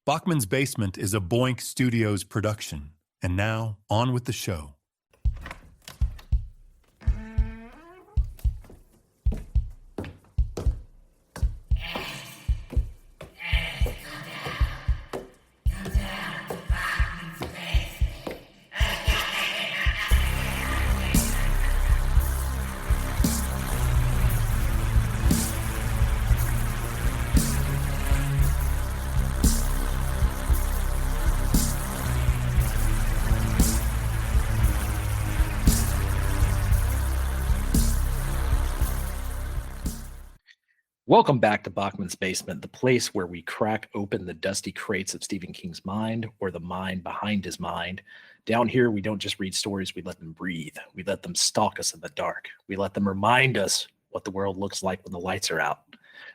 Bachman's Basement is a Boink Studios production. And now, on with the show. Welcome back to Bachman's Basement, the place where we crack open the dusty crates of Stephen King's mind, or the mind behind his mind. Down here, we don't just read stories, we let them breathe. We let them stalk us in the dark. We let them remind us what the world looks like when the lights are out.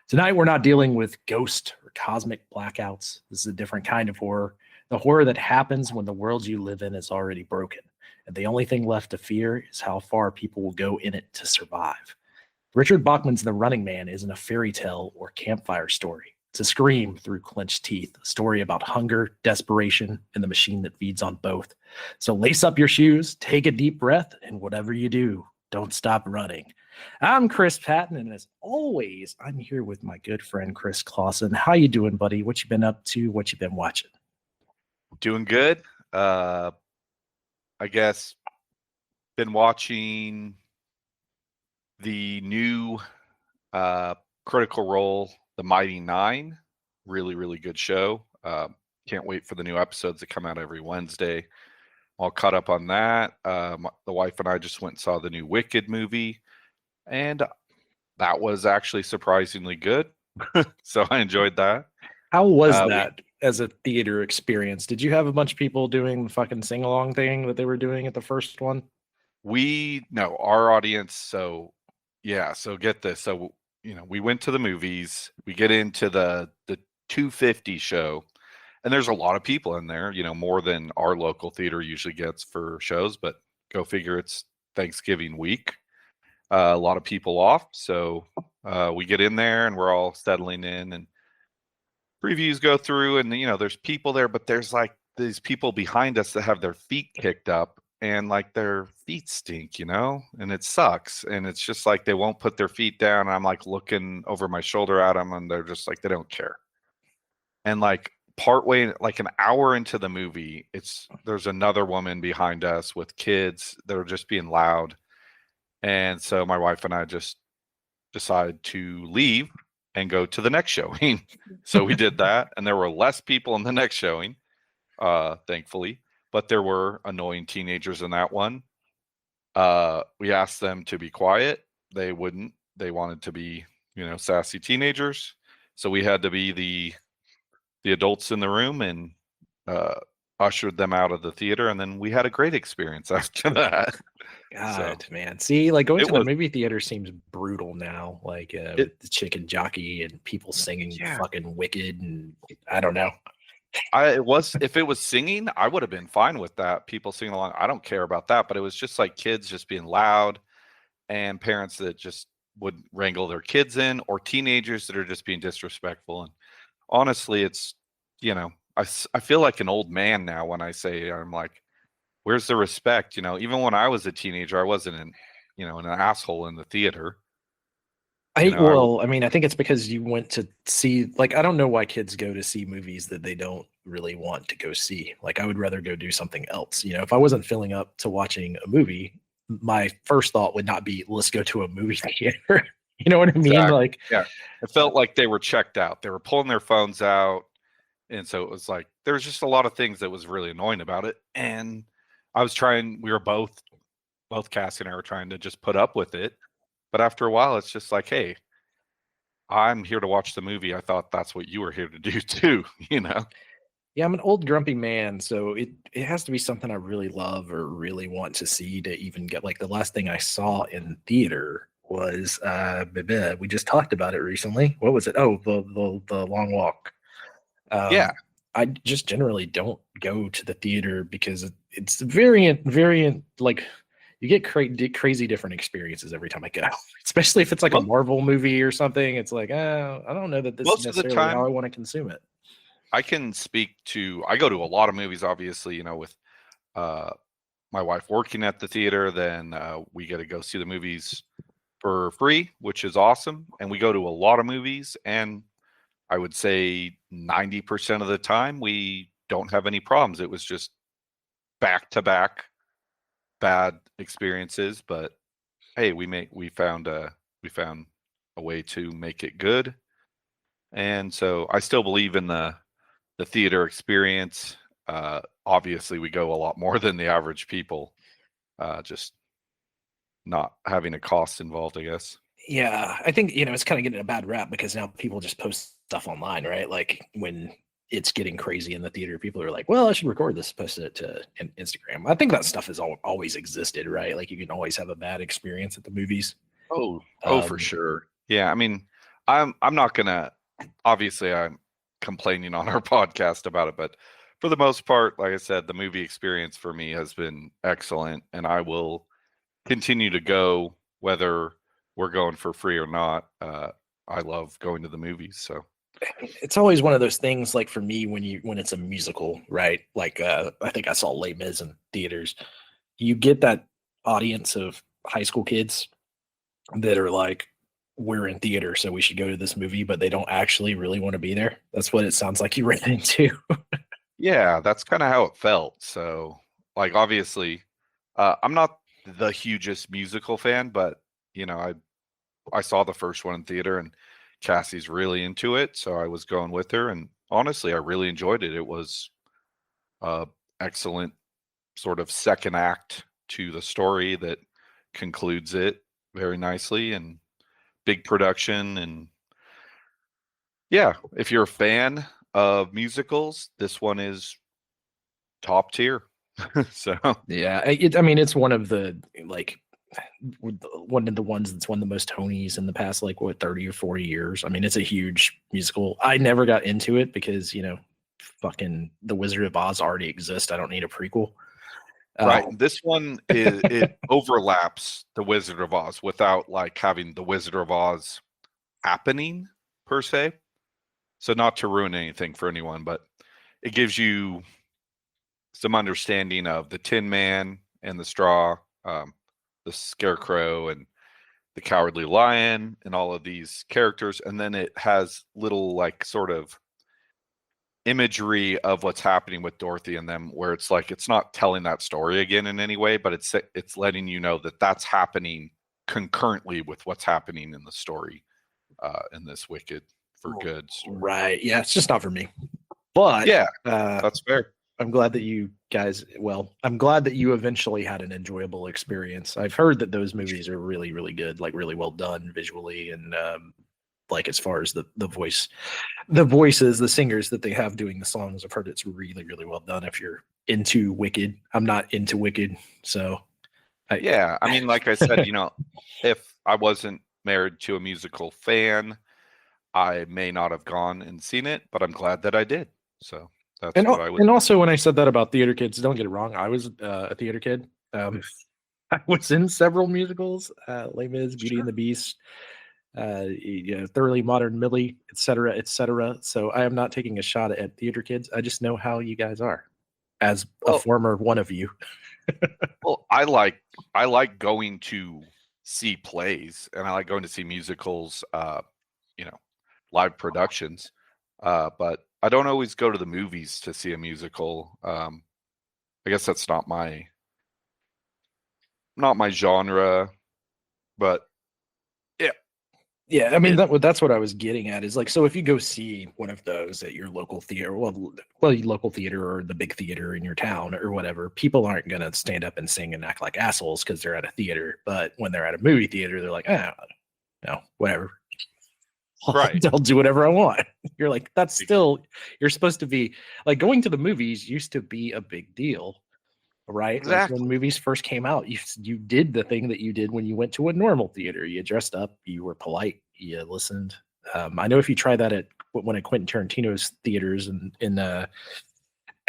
Tonight, we're not dealing with ghost or cosmic blackouts. This is a different kind of horror. The horror that happens when the world you live in is already broken. And the only thing left to fear is how far people will go in it to survive. Richard Bachman's The Running Man isn't a fairy tale or campfire story. It's a scream through clenched teeth, a story about hunger, desperation, and the machine that feeds on both. So lace up your shoes, take a deep breath, and whatever you do, don't stop running. I'm Chris Patton, and as always, I'm here with my good friend Chris Clawson. How you doing, buddy? What you been up to? What you been watching? Doing good. I guess been watching the new Critical Role, The Mighty Nine. Really, really good show. Can't wait for the new episodes that come out every Wednesday. All caught up on that. The wife and I just went and saw the new Wicked movie, and that was actually surprisingly good. So I enjoyed that. How was that as a theater experience? Did you have a bunch of people doing the fucking sing-along thing that they were doing at the first one? No, our audience, so get this. So, we went to the movies, we get into the 250 show, and there's a lot of people in there, more than our local theater usually gets for shows, but go figure, it's Thanksgiving week. A lot of people off. So we get in there and we're all settling in, and previews go through, and, there's people there, but there's like these people behind us that have their feet kicked up, and like their feet stink, and it sucks. And it's just like they won't put their feet down. And I'm like looking over my shoulder at them, and they're just like, they don't care. And like partway, like an hour into the movie, there's another woman behind us with kids that are just being loud. And so my wife and I just decided to leave and go to the next showing. So we did that, and there were less people in the next showing, thankfully. But there were annoying teenagers in that one. We asked them to be quiet. They wouldn't. They wanted to be, sassy teenagers. So we had to be the adults in the room and ushered them out of the theater. And then we had a great experience after that. God, man. See, like going to the movie theater seems brutal now. Like with the chicken jockey and people singing fucking Wicked, and I don't know. If it was singing, I would have been fine with that. People singing along, I don't care about that. But it was just like kids just being loud, and parents that just would wrangle their kids in, or teenagers that are just being disrespectful. And honestly, it's, I feel like an old man now when I say, I'm like, where's the respect? Even when I was a teenager, I wasn't an asshole in the theater. I think it's because you went to see, like, I don't know why kids go to see movies that they don't really want to go see. Like, I would rather go do something else. If I wasn't filling up to watching a movie, my first thought would not be, let's go to a movie theater. You know what I mean? Exactly. Like, yeah, it felt like they were checked out. They were pulling their phones out. And so it was like, there was just a lot of things that was really annoying about it. And we were both Cassie and I were trying to just put up with it. But after a while, it's just like, hey, I'm here to watch the movie. I thought that's what you were here to do too, Yeah, I'm an old grumpy man, so it has to be something I really love or really want to see to even get. Like, the last thing I saw in theater was we just talked about it recently. What was it? Oh, the Long Walk. Yeah. I just generally don't go to the theater because it's variant, like, you get crazy different experiences every time I go, especially if it's like a Marvel movie or something. It's like, I don't know that this is necessarily how I want to consume it. I can speak to. I go to a lot of movies, obviously. You know, with my wife working at the theater, then we get to go see the movies for free, which is awesome. And we go to a lot of movies, and I would say 90% of the time we don't have any problems. It was just back to back bad experiences, but hey, we found a way to make it good. And so I still believe in the theater experience. Obviously, we go a lot more than the average people, just not having a cost involved, I guess. Yeah, I think, it's kind of getting a bad rap because now people just post stuff online, right? Like when it's getting crazy in the theater, people are like, well, I should record this, post it to Instagram. I think that stuff has always existed, right? Like you can always have a bad experience at the movies. For sure. Yeah, I mean, I'm not gonna. Obviously, I'm complaining on our podcast about it, but for the most part, like I said, the movie experience for me has been excellent, and I will continue to go whether we're going for free or not. I love going to the movies, so it's always one of those things. Like for me, when it's a musical, right? Like I think I saw Les Mis in theaters. You get that audience of high school kids that are like, we're in theater, so we should go to this movie, but they don't actually really want to be there. That's what it sounds like you ran into. yeah, that's kind of how it felt. So, like, obviously, I'm not the hugest musical fan, but I saw the first one in theater, and Cassie's really into it, so I was going with her, and honestly, I really enjoyed it. It was excellent sort of second act to the story that concludes it very nicely, and big production. And yeah, if you're a fan of musicals, this one is top tier. So yeah, it's one of the one of the ones that's won the most Tonys in the past 30 or 40 years. I mean, it's a huge musical. I never got into it because fucking The Wizard of Oz already exists. I don't need a prequel. Right. This one it overlaps The Wizard of Oz without having The Wizard of Oz happening per se. So not to ruin anything for anyone, but it gives you some understanding of the Tin Man and the Straw, the Scarecrow and the Cowardly Lion, and all of these characters. And then it has little sort of imagery of what's happening with Dorothy and them, where it's it's not telling that story again in any way, but it's letting you know that that's happening concurrently with what's happening in the story in this Wicked for Good story. Right. Yeah, it's just not for me. But yeah, that's fair. I'm glad that you guys, I'm glad that you eventually had an enjoyable experience. I've heard that those movies are really, really good, really well done visually, and as far as the voices, the singers that they have doing the songs, I've heard it's really, really well done. If you're into Wicked, I'm not into Wicked, so I mean, like I said, if I wasn't married to a musical fan, I may not have gone and seen it, but I'm glad that I did. So that's what I would. And also, when I said that about theater kids, don't get it wrong. I was a theater kid. I was in several musicals, Les Mis, Beauty and the Beast, Thoroughly Modern Millie, etc., etc. So I am not taking a shot at theater kids. I just know how you guys are, as a former one of you. Well, I like going to see plays, and I like going to see musicals, live productions, but I don't always go to the movies to see a musical. I guess that's not my genre, but yeah. I mean, that's what I was getting at. Is so if you go see one of those at your local theater, well, local theater or the big theater in your town or whatever, people aren't gonna stand up and sing and act like assholes because they're at a theater. But when they're at a movie theater, they're like, no, whatever. Right. I'll do whatever I want. You're like, that's still, you're supposed to be going to the movies used to be a big deal, right? Exactly. When movies first came out, you did the thing that you did when you went to a normal theater. You dressed up, you were polite, you listened. I know if you try that at one of Quentin Tarantino's theaters in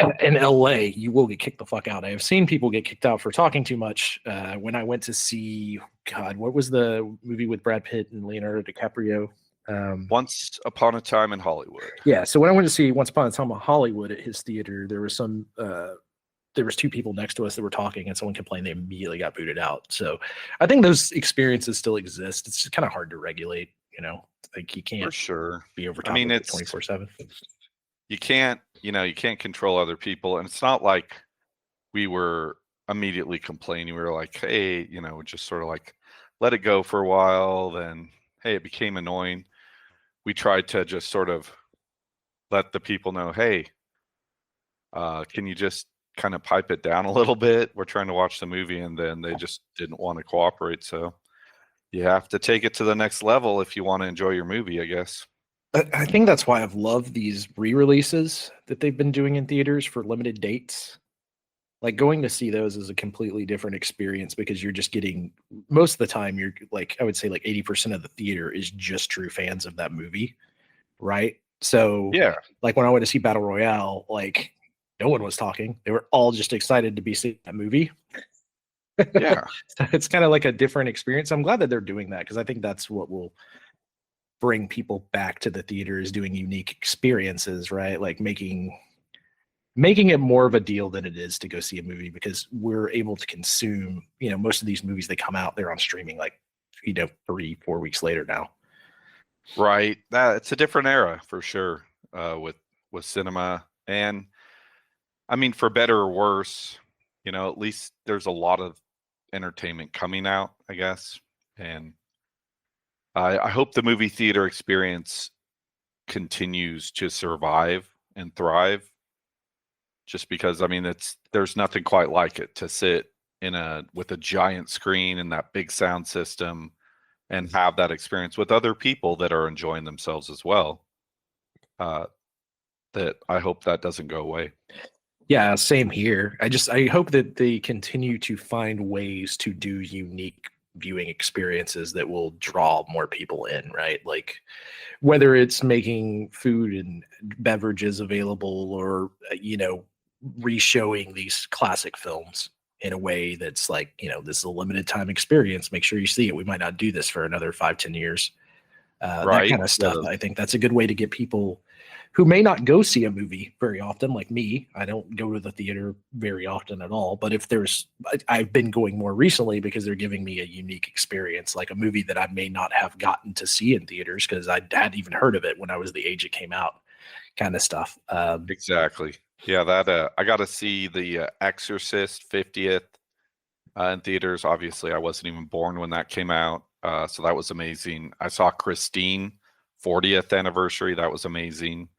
LA, you will get kicked the fuck out. I have seen people get kicked out for talking too much. When I went to see, God, what was the movie with Brad Pitt and Leonardo DiCaprio? Once Upon a Time in Hollywood. Yeah, so when I went to see Once Upon a Time in Hollywood at his theater, there was two people next to us that were talking, and someone complained they immediately got booted out. So I think those experiences still exist. It's just kind of hard to regulate, like you can't For sure be over I top mean, of it it's 24/7. you can't control other people, and it's not like we were immediately complaining. We were like, hey, just sort of like let it go for a while, then hey, it became annoying. We tried to just sort of let the people know, hey, can you just kind of pipe it down a little bit? We're trying to watch the movie. And then they just didn't want to cooperate. So you have to take it to the next level if you want to enjoy your movie, I guess. I think that's why I've loved these re-releases that they've been doing in theaters for limited dates. Like going to see those is a completely different experience because you're just getting, most of the time, you're like, I would say like 80% of the theater is just true fans of that movie. Right. So Yeah. like when I went to see Battle Royale, like no one was talking. They were all just excited to be seeing that movie. Yeah. So it's kind of like a different experience. I'm glad that they're doing that because I think that's what will bring people back to the theater, is doing unique experiences, right? Like making it more of a deal than it is to go see a movie, because we're able to consume, most of these movies, they come out, they're on streaming like, 3-4 weeks later now. Right. It's a different era for sure, with cinema. And I mean, for better or worse, at least there's a lot of entertainment coming out, I guess. And I hope the movie theater experience continues to survive and thrive, just because, I mean, there's nothing quite like it to sit with a giant screen and that big sound system and have that experience with other people that are enjoying themselves as well. That I hope that doesn't go away. Yeah, same here. I hope that they continue to find ways to do unique viewing experiences that will draw more people in, right? Like whether it's making food and beverages available, or re-showing these classic films in a way that's like, this is a limited time experience. Make sure you see it. We might not do this for another 5-10 years. That Right. kind of stuff. I think that's a good way to get people who may not go see a movie very often, like me. I don't go to the theater very often at all. But if I've been going more recently because they're giving me a unique experience, like a movie that I may not have gotten to see in theaters because I hadn't even heard of it when I was the age it came out, kind of stuff. Exactly. Yeah, that I got to see the Exorcist 50th in theaters. Obviously, I wasn't even born when that came out, so that was amazing. I saw Christine 40th anniversary. That was amazing.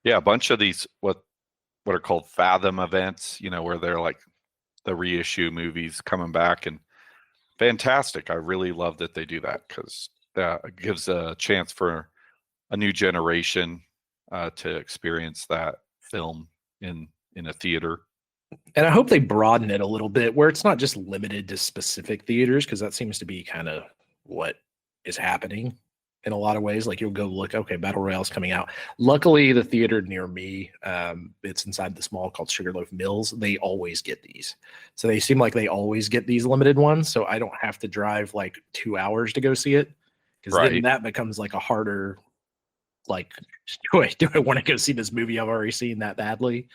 Yeah, a bunch of these what are called Fathom events, where they're like the reissue movies coming back, and fantastic. I really love that they do that because that gives a chance for a new generation to experience that film in a theater. And I hope they broaden it a little bit where it's not just limited to specific theaters, because that seems to be kind of what is happening in a lot of ways. Like you'll go look, okay, Battle Royale's coming out. Luckily, the theater near me, it's inside this mall called Sugarloaf Mills. They always get these. So they seem like they always get these limited ones. So I don't have to drive like 2 hours to go see it. Because then that becomes like a harder, like, do I want to go see this movie I've already seen that badly?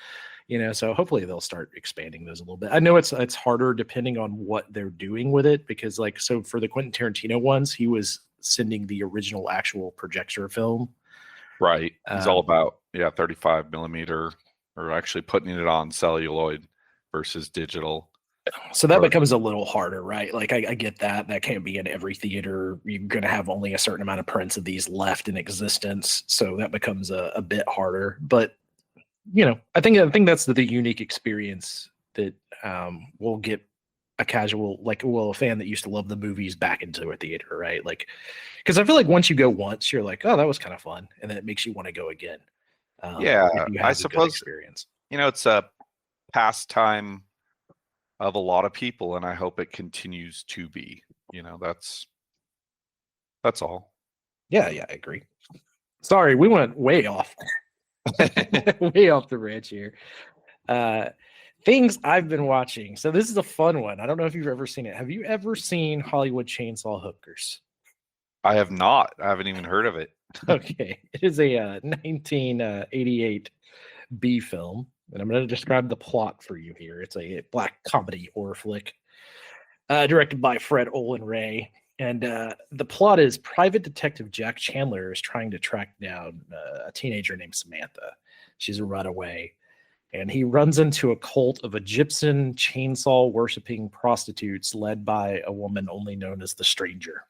So hopefully they'll start expanding those a little bit. I know it's harder depending on what they're doing with it, because like, so for the Quentin Tarantino ones, he was sending the original actual projector film. Right. It's all about 35 millimeter, or actually putting it on celluloid versus digital. So that becomes a little harder, right? Like I get that can't be in every theater. You're going to have only a certain amount of prints of these left in existence. So that becomes a bit harder, but I think that's the unique experience that will get a casual, a fan that used to love the movies back into a theater, right? Like, because I feel like once you go once, you're like, oh, that was kind of fun, and then it makes you want to go again. I suppose experience. It's a pastime of a lot of people, and I hope it continues to be. That's all. Yeah, I agree. Sorry, we went way off. Way off the ranch here. Things I've been watching. So this is a fun one. I don't know if you've ever seen it. Have you ever seen Hollywood Chainsaw Hookers? I have not. I haven't even heard of it. Okay. It is a 1988 B film, and I'm going to describe the plot for you here. It's a black comedy horror flick directed by Fred Olin Ray. And the plot is Private Detective Jack Chandler is trying to track down a teenager named Samantha. She's a runaway. And he runs into a cult of Egyptian chainsaw worshipping prostitutes led by a woman only known as the Stranger.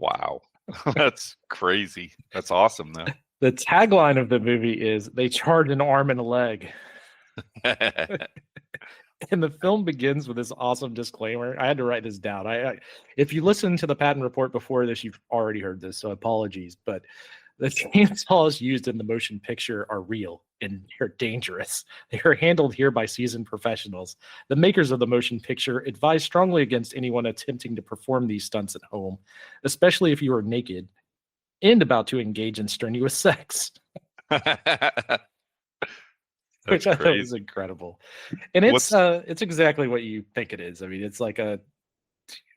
Wow. That's crazy. That's awesome, though. The tagline of the movie is "They charred an arm and a leg." And the film begins with this awesome disclaimer. I had to write this down. If you listen to the Patton report before this, you've already heard this, so apologies. But the chainsaws used in the motion picture are real and they're dangerous. They are handled here by seasoned professionals. The makers of the motion picture advise strongly against anyone attempting to perform these stunts at home, especially if you are naked and about to engage in strenuous sex. Which I thought was incredible. And it's exactly what you think it is. I mean, it's like a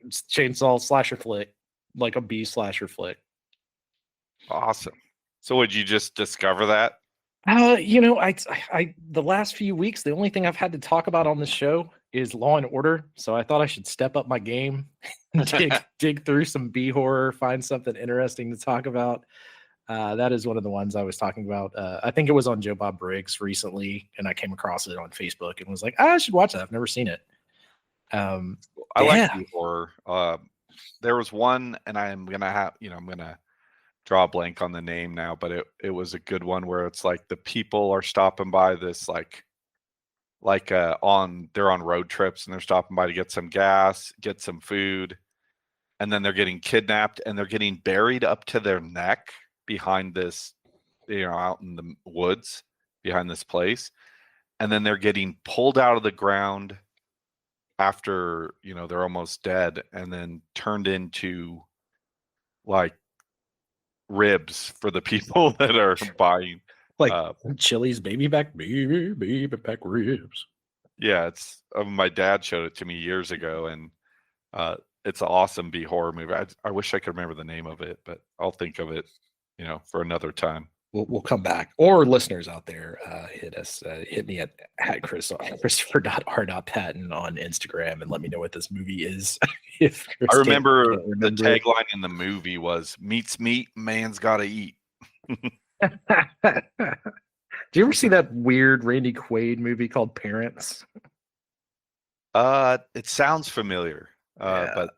chainsaw slasher flick, like a B slasher flick. Awesome. So would you just discover that? You know, I the last few weeks, the only thing I've had to talk about on this show is Law and Order. So I thought I should step up my game, dig through some B horror, find something interesting to talk about. That is one of the ones I was talking about. I think it was on Joe Bob Briggs recently, and I came across it on Facebook and was like, I should watch that. I've never seen it. I like B horror. There was one, and I'm gonna draw a blank on the name now, but it was a good one where it's like the people are stopping by this they're on road trips and they're stopping by to get some gas, get some food, and then they're getting kidnapped and they're getting buried up to their neck behind this, out in the woods behind this place. And then they're getting pulled out of the ground after, they're almost dead, and then turned into like ribs for the people that are buying, like Chili's baby back ribs. Yeah, it's my dad showed it to me years ago, and it's an awesome B horror movie. I wish I could remember the name of it, but I'll think of it, for another time. We'll come back. Or listeners out there, hit me at Christopher.r.patton on Instagram and let me know what this movie is. If I remember the tagline in the movie was "Meat's meat, man's gotta eat." Do you ever see that weird Randy Quaid movie called Parents? It sounds familiar, but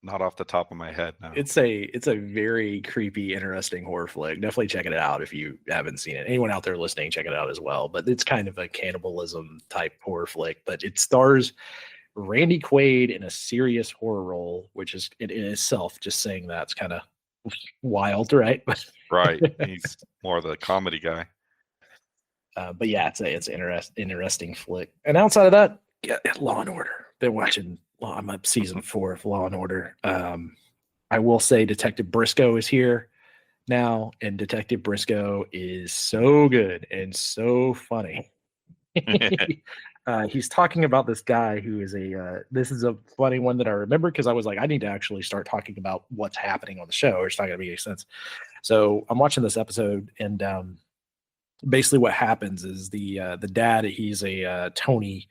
not off the top of my head. No. It's a very creepy, interesting horror flick. Definitely check it out if you haven't seen it. Anyone out there listening, check it out as well. But it's kind of a cannibalism type horror flick, but it stars Randy Quaid in a serious horror role, which is in itself, just saying that's kind of wild, right? Right. He's more of the comedy guy. But yeah, it's an interesting flick. And outside of that, Law and Order. Been watching. I'm up season 4 of Law and Order. I will say Detective Briscoe is here now, and Detective Briscoe is so good and so funny. He's talking about this guy who is this is a funny one that I remember because I was like, I need to actually start talking about what's happening on the show, or it's not going to make any sense. So I'm watching this episode, and basically what happens is the dad, he's a Tony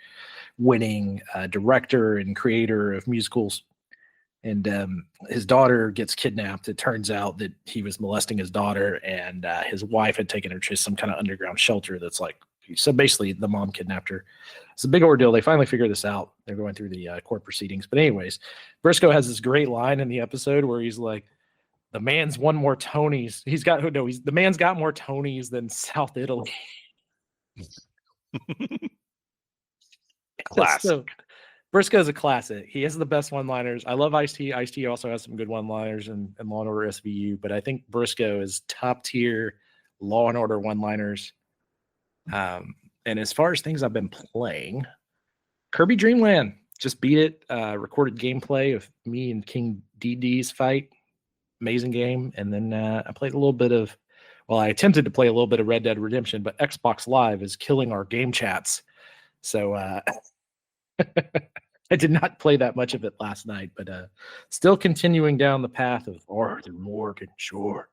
winning director and creator of musicals, and his daughter gets kidnapped. It turns out that he was molesting his daughter, and his wife had taken her to some kind of underground shelter that's like, so basically the mom kidnapped her. It's a big ordeal. They finally figure this out. They're going through the court proceedings. But anyways, Briscoe has this great line in the episode where he's like, the man's won more Tonys. The man's got more Tonys than South Italy. Classic. So, Briscoe's a classic. He has the best one-liners. I love Ice-T. Ice-T also has some good one-liners in Law and Order SVU, but I think Briscoe is top-tier Law and Order one-liners. And as far as things I've been playing, Kirby Dream Land, just beat it. Recorded gameplay of me and King DD's fight. Amazing game. And then I played a little bit of, I attempted to play a little bit of Red Dead Redemption, but Xbox Live is killing our game chats. So I did not play that much of it last night, but still continuing down the path of Arthur Morgan, sure.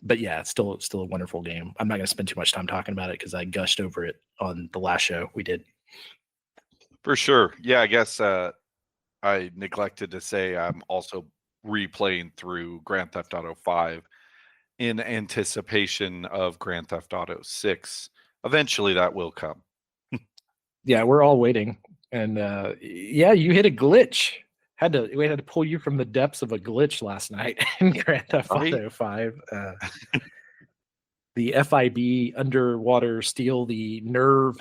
But yeah, it's still a wonderful game. I'm not going to spend too much time talking about it because I gushed over it on the last show we did. For sure. Yeah, I guess I neglected to say I'm also replaying through Grand Theft Auto 5 in anticipation of Grand Theft Auto 6. Eventually that will come. Yeah, we're all waiting. And yeah, you hit a glitch. We had to pull you from the depths of a glitch last night in Grand Theft Auto 5. The FIB underwater steal the nerve.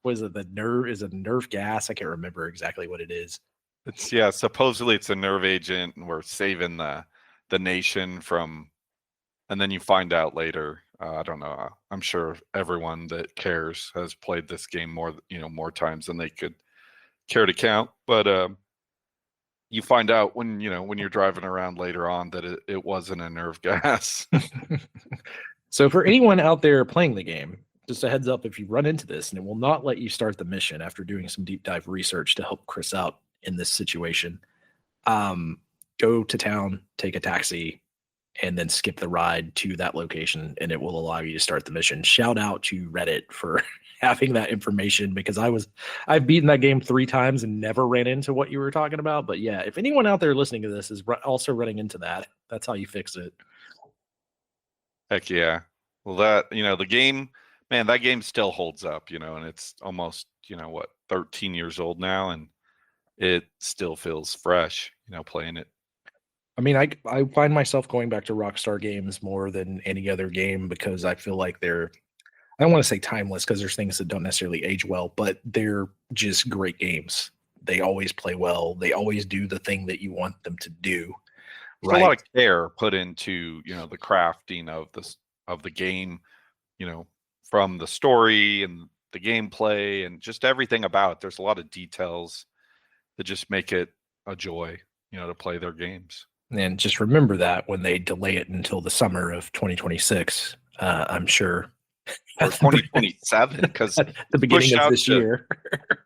Was it the nerve? Is it nerve gas? I can't remember exactly what it is. It's supposedly it's a nerve agent, and we're saving the nation from. And then you find out later. I don't know. I'm sure everyone that cares has played this game more times than they could care to count. But you find out when you're driving around later on that it wasn't a nerve gas. So for anyone out there playing the game, just a heads up, if you run into this, and it will not let you start the mission after doing some deep dive research to help Chris out in this situation, go to town, take a taxi, and then skip the ride to that location, and it will allow you to start the mission. Shout out to Reddit for having that information, because I've beaten that game 3 times and never ran into what you were talking about. But yeah, if anyone out there listening to this is also running into that, that's how you fix it. Heck yeah. Well, that, the game, man, that game still holds up, and it's almost, 13 years old now, and it still feels fresh, playing it. I mean, I find myself going back to Rockstar games more than any other game because I feel like they're, I don't want to say timeless because there's things that don't necessarily age well, but they're just great games. They always play well. They always do the thing that you want them to do. There's a lot of care put into, the crafting of the game, from the story and the gameplay and just everything about it. There's a lot of details that just make it a joy, to play their games. And just remember that when they delay it until the summer of 2026, I'm sure. Or 2027, because at the beginning of this year.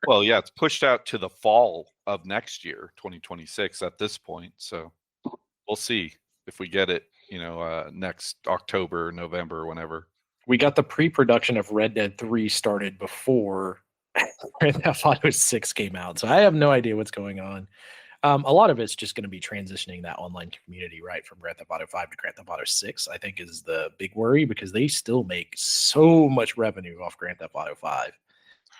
Well, yeah, it's pushed out to the fall of next year, 2026 at this point. So we'll see if we get it, next October, November, whenever. We got the pre-production of Red Dead 3 started before Grand Theft Auto 6 came out. So I have no idea what's going on. A lot of it's just going to be transitioning that online community, right, from Grand Theft Auto 5 to Grand Theft Auto 6, I think is the big worry, because they still make so much revenue off Grand Theft Auto 5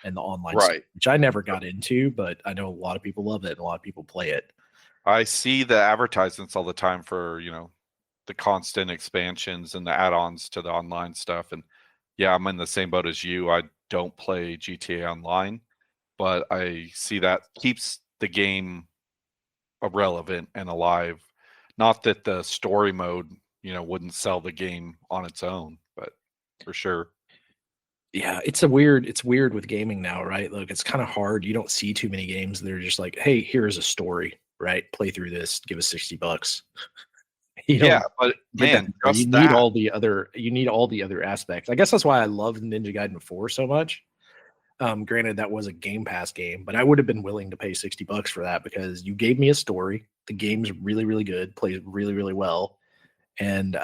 and the online stuff, which I never got into, but I know a lot of people love it and a lot of people play it. I see the advertisements all the time for, the constant expansions and the add-ons to the online stuff. And yeah, I'm in the same boat as you. I don't play GTA Online, but I see that keeps the game relevant and alive. Not that the story mode, wouldn't sell the game on its own, but for sure. Yeah, it's weird with gaming now, right? Look, it's kind of hard. You don't see too many games that are just like, hey, here's a story, right? Play through this, give us $60. Yeah, but man, you need all the other aspects. I guess that's why I love Ninja Gaiden 4 so much. Granted, that was a Game Pass game, but I would have been willing to pay $60 for that because you gave me a story. The game's really, really good, plays really, really well, and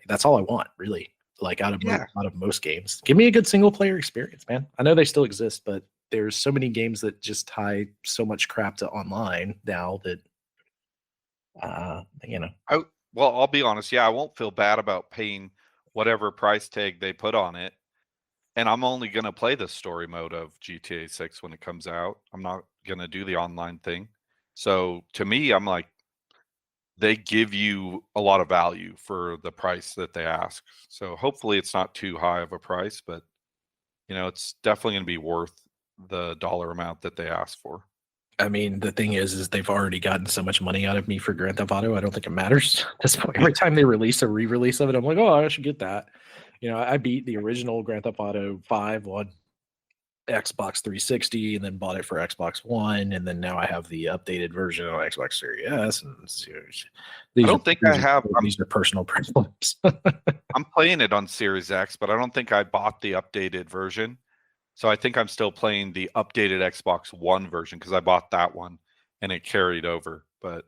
that's all I want, really. Like out of most games, give me a good single player experience, man. I know they still exist, but there's so many games that just tie so much crap to online now that Well, I'll be honest. Yeah, I won't feel bad about paying whatever price tag they put on it. And I'm only going to play the story mode of GTA 6 when it comes out. I'm not going to do the online thing. So to me, I'm like, they give you a lot of value for the price that they ask. So hopefully it's not too high of a price, but it's definitely going to be worth the dollar amount that they ask for. I mean, the thing is they've already gotten so much money out of me for Grand Theft Auto. I don't think it matters at this point. Every time they release a re-release of it, I'm like, oh, I should get that. I beat the original Grand Theft Auto 5 on Xbox 360 and then bought it for Xbox One. And then now I have the updated version on Xbox Series S. And these are personal problems. I'm playing it on Series X, but I don't think I bought the updated version. So I think I'm still playing the updated Xbox One version because I bought that one and it carried over. But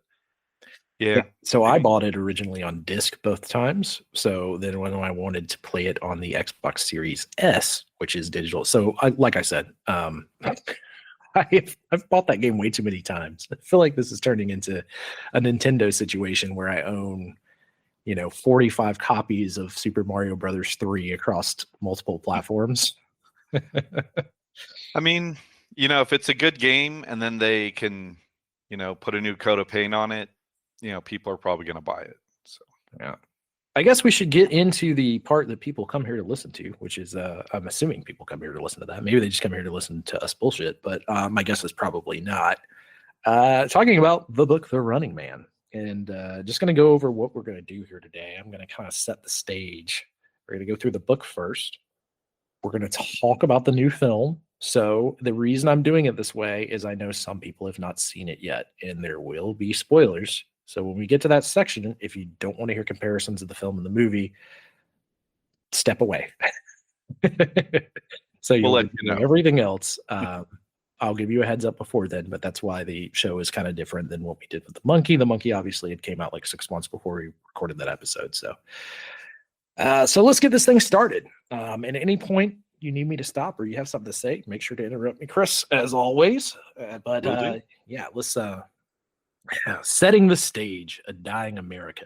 yeah. So I bought it originally on disc both times. So then when I wanted to play it on the Xbox Series S, which is digital. So like I said, I've bought that game way too many times. I feel like this is turning into a Nintendo situation where I own, 45 copies of Super Mario Brothers 3 across multiple platforms. I mean, if it's a good game and then they can, put a new coat of paint on it, people are probably going to buy it. So, yeah. I guess we should get into the part that people come here to listen to, which is, I'm assuming people come here to listen to that. Maybe they just come here to listen to us bullshit, but my guess is probably not. Talking about the book, The Running Man, and just going to go over what we're going to do here today. I'm going to kind of set the stage. We're going to go through the book first. We're going to talk about the new film. So the reason I'm doing it this way is I know some people have not seen it yet, and there will be spoilers. So when we get to that section, if you don't want to hear comparisons of the film and the movie, step away. So you'll let you know everything else. I'll give you a heads up before then, but that's why the show is kind of different than what we did with the monkey. The monkey, obviously, it came out like 6 months before we recorded that episode. So let's get this thing started. At any point you need me to stop or you have something to say, make sure to interrupt me, Chris, as always. Let's setting the stage, A Dying America.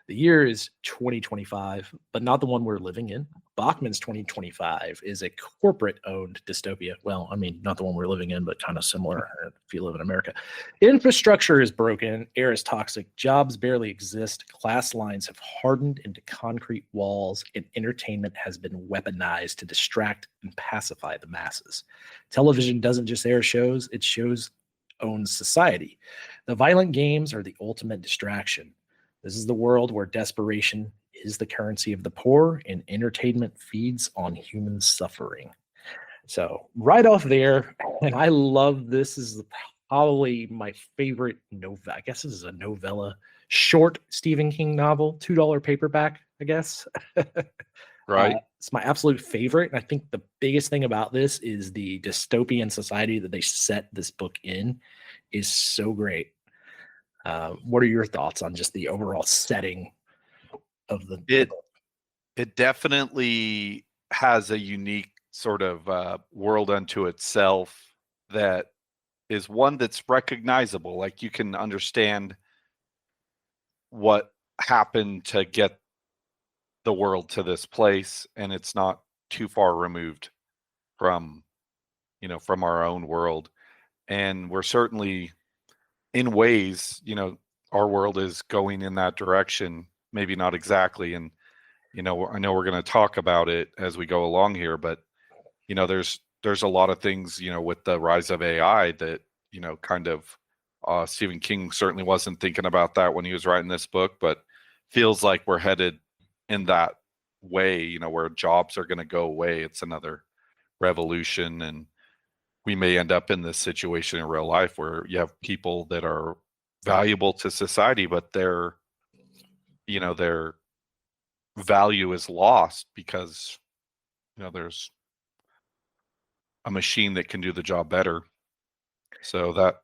The year is 2025, but not the one we're living in. Bachman's 2025 is a corporate-owned dystopia. Well, I mean, not the one we're living in, but kind of similar if you live in America. Infrastructure is broken, air is toxic, jobs barely exist, class lines have hardened into concrete walls, and entertainment has been weaponized to distract and pacify the masses. Television doesn't just air shows, it owns society. The violent games are the ultimate distraction. This is the world where desperation is the currency of the poor and entertainment feeds on human suffering. So right off there, and I love this is probably my favorite novella. I guess this is a novella, short Stephen King novel, $2 paperback, I guess. Right. It's my absolute favorite. And I think the biggest thing about this is the dystopian society that they set this book in is so great. What are your thoughts on just the overall setting of the book? It definitely has a unique sort of world unto itself that is one that's recognizable. Like you can understand what happened to get the world to this place, and it's not too far removed from our own world. And we're certainly, in ways, our world is going in that direction, maybe not exactly. And, I know we're going to talk about it as we go along here, but, there's a lot of things, with the rise of AI that, kind of Stephen King certainly wasn't thinking about that when he was writing this book, but feels like we're headed in that way, where jobs are going to go away. It's another revolution, and we may end up in this situation in real life where you have people that are valuable to society, but their value is lost because there's a machine that can do the job better. So that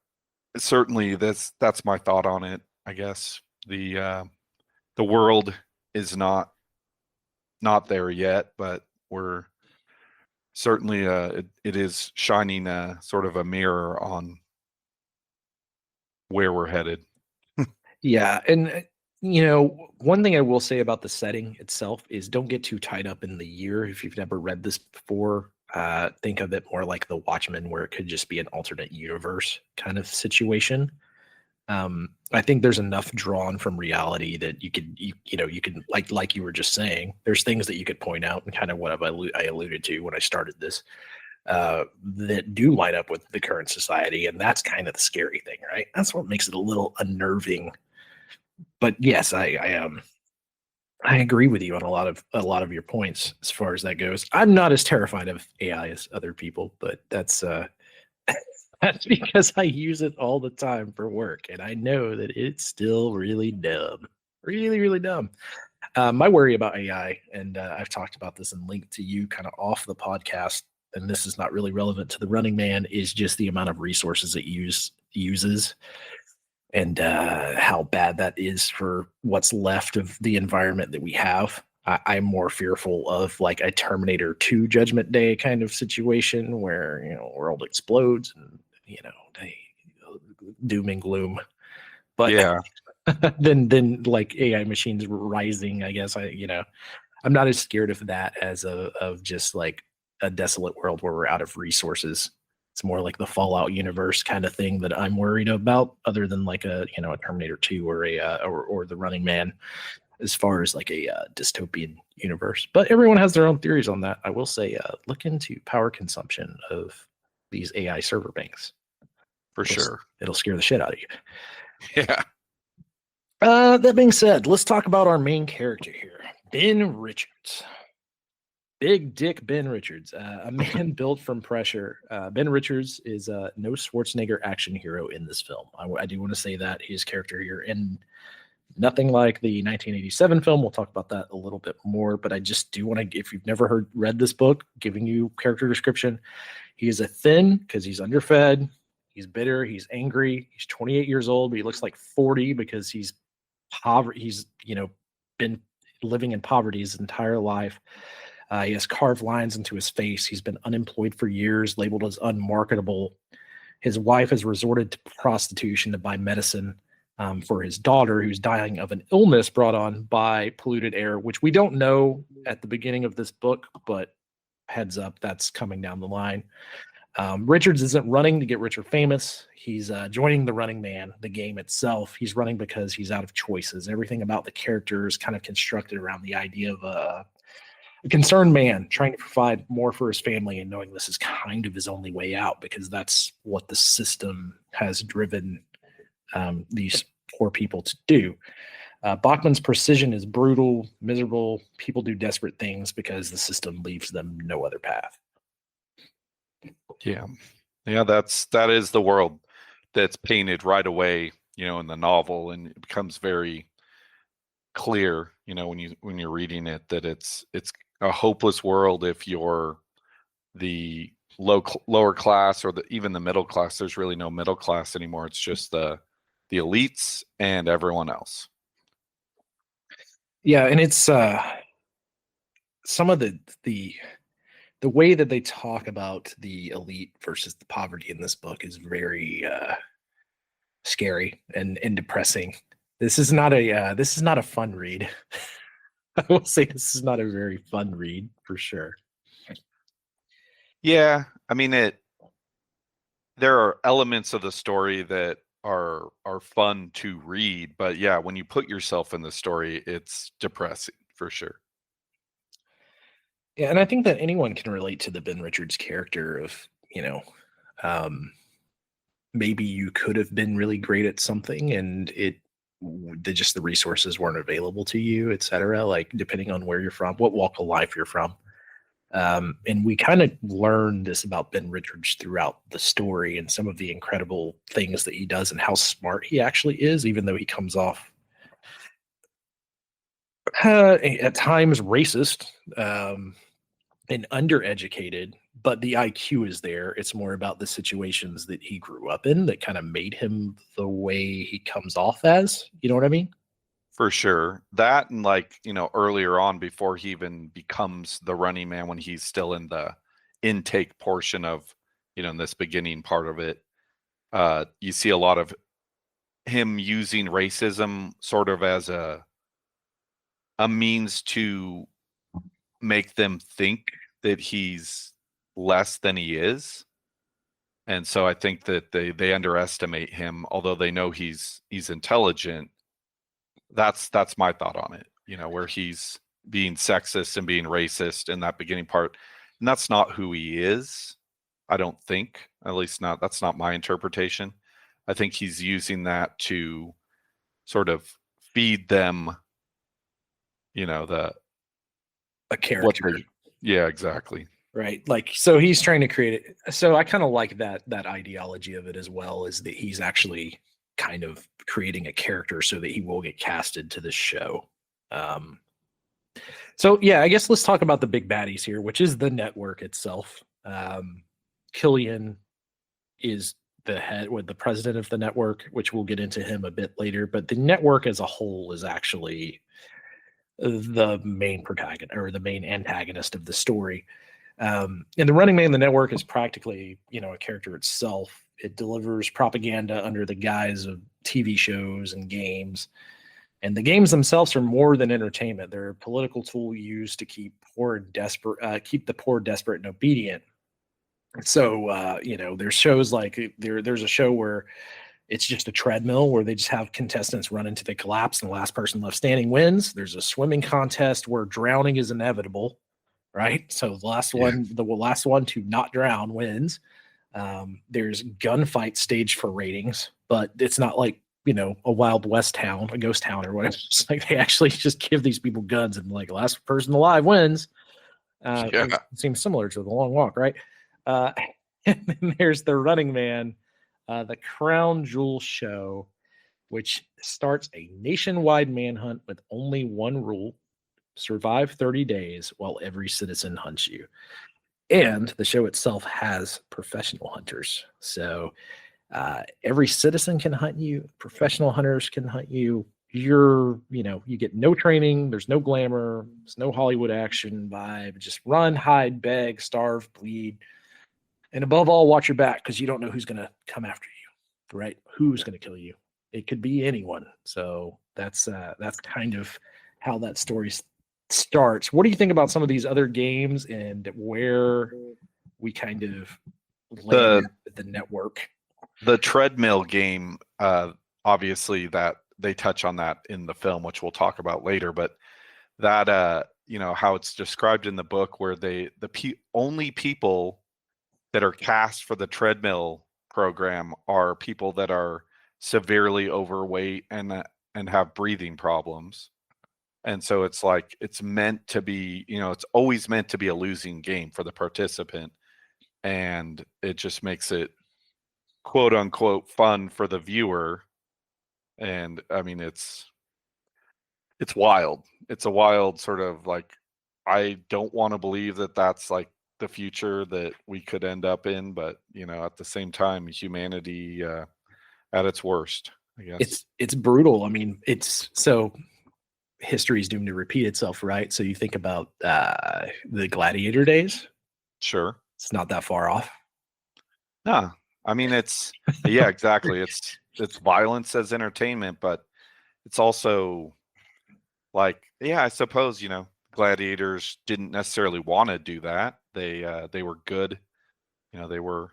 certainly that's my thought on it. I guess the world is not there yet, but we're certainly it is shining sort of a mirror on where we're headed. Yeah, and one thing I will say about the setting itself is don't get too tied up in the year. If you've never read this before, think of it more like The Watchmen, where it could just be an alternate universe kind of situation. I think there's enough drawn from reality that you can like you were just saying, there's things that you could point out, and kind of what I alluded to when I started this, that do line up with the current society. And that's kind of the scary thing, right? That's what makes it a little unnerving. But yes, I agree with you on a lot of your points as far as that goes. I'm not as terrified of AI as other people, but that's that's because I use it all the time for work, and I know that it's still really dumb, really, really dumb. My worry about AI, and I've talked about this and linked to you kind of off the podcast and this is not really relevant to the Running Man, is just the amount of resources it uses, and how bad that is for what's left of the environment that we have. I'm more fearful of like a Terminator 2 Judgment Day kind of situation where, you know, world explodes and, you know, doom and gloom. But Yeah. then like AI machines rising, I guess I'm not as scared of that as of just like a desolate world where we're out of resources. It's more like the Fallout universe kind of thing that I'm worried about, other than like a Terminator 2 or or the Running Man, as far as like a dystopian universe. But everyone has their own theories on that. I will say, look into power consumption of these AI server banks. For sure. It'll scare the shit out of you. Yeah. That being said, let's talk about our main character here, Ben Richards. Big Dick Ben Richards, a man built from pressure. Ben Richards is no Schwarzenegger action hero in this film. I do want to say that his character here, and nothing like the 1987 film. We'll talk about that a little bit more, but I just do want to, if you've never read this book, giving you character description, he is a thin because he's underfed. He's bitter. He's angry. He's 28 years old, but he looks like 40 because he's poverty. He's, been living in poverty his entire life. He has carved lines into his face. He's been unemployed for years, labeled as unmarketable. His wife has resorted to prostitution to buy medicine for his daughter, who's dying of an illness brought on by polluted air, which we don't know at the beginning of this book, but heads up, that's coming down the line. Richards isn't running to get rich or famous. He's joining the Running Man, the game itself. He's running because he's out of choices. Everything about the character is kind of constructed around the idea of a concerned man trying to provide more for his family and knowing this is kind of his only way out, because that's what the system has driven these poor people to do. Bachman's precision is brutal, miserable. People do desperate things because the system leaves them no other path. Yeah. That is the world that's painted right away, in the novel, and it becomes very clear, when you're reading it, that it's a hopeless world if you're the lower class or even the middle class. There's really no middle class anymore. It's just the elites and everyone else. Yeah, and it's some of the way that they talk about the elite versus the poverty in this book is very scary and depressing. This is not a fun read. I will say this is not a very fun read for sure. Yeah, I mean there are elements of the story that are fun to read, but yeah, when you put yourself in the story, it's depressing for sure. Yeah, and I think that anyone can relate to the Ben Richards character of, maybe you could have been really great at something and the resources weren't available to you, etc. Like depending on where you're from, what walk of life you're from. And we kind of learn this about Ben Richards throughout the story and some of the incredible things that he does and how smart he actually is, even though he comes off at times racist and undereducated, but the IQ is there. It's more about the situations that he grew up in that kind of made him the way he comes off as. You know what I mean? For sure. That, and earlier on, before he even becomes the Running Man, when he's still in the intake portion of, in this beginning part of it, you see a lot of him using racism sort of as a means to make them think that he's less than he is. And so I think that they underestimate him, although they know he's intelligent. That's my thought on it, where he's being sexist and being racist in that beginning part. And that's not who he is, I don't think. At least that's not my interpretation. I think he's using that to sort of feed them, A character. Yeah, exactly. Right. Like, so he's trying to create it. So I kind of like that ideology of it as well, is that he's actually kind of creating a character so that he will get casted to this show. So yeah, I guess let's talk about the big baddies here, which is the network itself. Killian is the head or the president of the network, which we'll get into him a bit later. But the network as a whole is actually the main protagonist or the main antagonist of the story. And the running man, the network, is practically, a character itself. It delivers propaganda under the guise of TV shows and games. And the games themselves are more than entertainment. They're a political tool used to keep the poor desperate and obedient. So, there's shows like there's a show where it's just a treadmill where they just have contestants run into the collapse and the last person left standing wins. There's a swimming contest where drowning is inevitable, right? So the last one to not drown wins. There's gunfight staged for ratings, but it's not like, a Wild West town, a ghost town or whatever. It's like they actually just give these people guns and like last person alive wins. It seems similar to The Long Walk, right? And then there's The Running Man, the Crown Jewel show, which starts a nationwide manhunt with only one rule: survive 30 days while every citizen hunts you. And the show itself has professional hunters. So every citizen can hunt you. Professional hunters can hunt you. You get no training. There's no glamour. There's no Hollywood action vibe. Just run, hide, beg, starve, bleed. And above all, watch your back, because you don't know who's going to come after you, right? Who's going to kill you? It could be anyone. So that's kind of how that story starts. What do you think about some of these other games and where we kind of land the network? The treadmill game, obviously that they touch on that in the film, which we'll talk about later, but that, how it's described in the book, where only people that are cast for the treadmill program are people that are severely overweight and have breathing problems. And so it's like, it's meant to be, it's always meant to be a losing game for the participant. And it just makes it quote unquote fun for the viewer. And I mean, it's wild. It's a wild sort of like, I don't want to believe that that's like the future that we could end up in, but at the same time, humanity at its worst, I guess. It's brutal. I mean, history is doomed to repeat itself, right? So you think about the gladiator days. Sure. It's not that far off. No, I mean, yeah, exactly. It's violence as entertainment, but it's also like, yeah, I suppose, gladiators didn't necessarily want to do that. They were good, they were